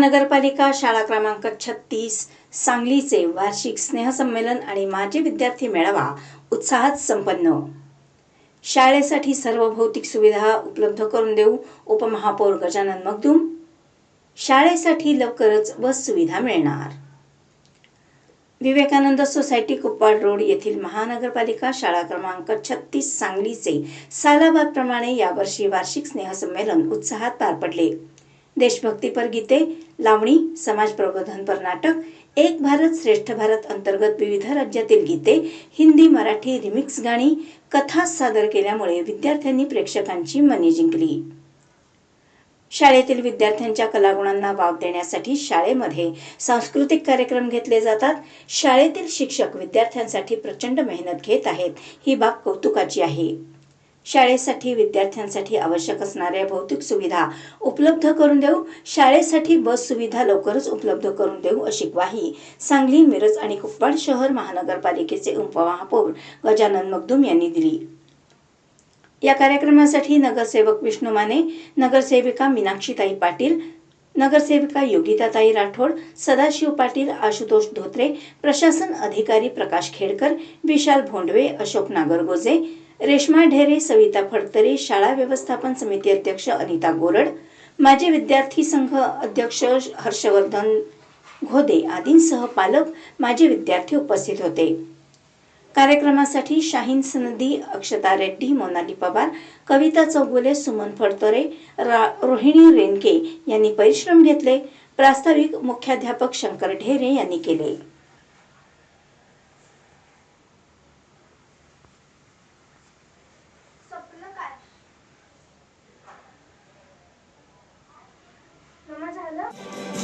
महानगरपालिका शाळा क्रमांक 36 सांगलीचे वार्षिक स्नेहसंमेलन आणि माजी विद्यार्थी मेळावा उत्साहात संपन्न। शाळेसाठी सर्व भौतिक सुविधा उपलब्ध करून देऊ उपमहापौर गजानन मगदुम। शाळेसाठी लवकरच बस सुविधा मिळणार। विवेकानंद सोसायटी कुपवाड रोड येथील महानगरपालिका शाळा क्रमांक 36 सांगलीचे सालाबादप्रमाणे यावर्षी वार्षिक स्नेहसंमेलन उत्साहात पार पडले। देशभक्तीपर गीते, लावणी, समाज प्रबोधनपर नाटक, एक भारत श्रेष्ठ भारत अंतर्गत विविध राज्यातील गीते, हिंदी मराठी रिमिक्स गाणी, कथा सादर केल्यामुळे विद्यार्थ्यांनी प्रेक्षकांची मने जिंकली। शाळेतील विद्यार्थ्यांच्या कलागुणांना वाव देण्यासाठी शाळेमध्ये सांस्कृतिक कार्यक्रम घेतले जातात। शाळेतील शिक्षक विद्यार्थ्यांसाठी प्रचंड मेहनत घेत आहेत, ही बाब कौतुकाची आहे। शाळेसाठी विद्यार्थ्यांसाठी आवश्यक असणाऱ्या भौतिक सुविधा उपलब्ध करून देऊ, शाळेसाठी बस सुविधा लवकरच उपलब्ध करून देऊ अशी ग्वाही सांगली, मिरज आणि कुपवाड शहर महानगरपालिकेचे उपमहापौर गजानन मगदुम यांनी दिली। या कार्यक्रमासाठी नगरसेवक विष्णू माने, नगरसेविका मीनाक्षीताई पाटील, नगरसेविका योगिताताई राठोड, सदाशिव पाटील, आशुतोष धोत्रे, प्रशासन अधिकारी प्रकाश खेडकर, विशाल भोंडवे, अशोक नागरगोजे, रेश्मा ढेरे, सविता फडतरे, शाळा व्यवस्थापन समिती अध्यक्ष अनिता गोरड, माजी विद्यार्थी संघ अध्यक्ष हर्षवर्धन घोदे आदींसह पालक, माजी विद्यार्थी उपस्थित होते। कार्यक्रमासाठी शाहीन सनदी, अक्षता रेड्डी, मोनाली पवार, कविता चौगुले, सुमन फडतरे, रोहिणी रेनके यांनी परिश्रम घेतले। प्रास्ताविक मुख्याध्यापक शंकर ढेरे यांनी केले। झालं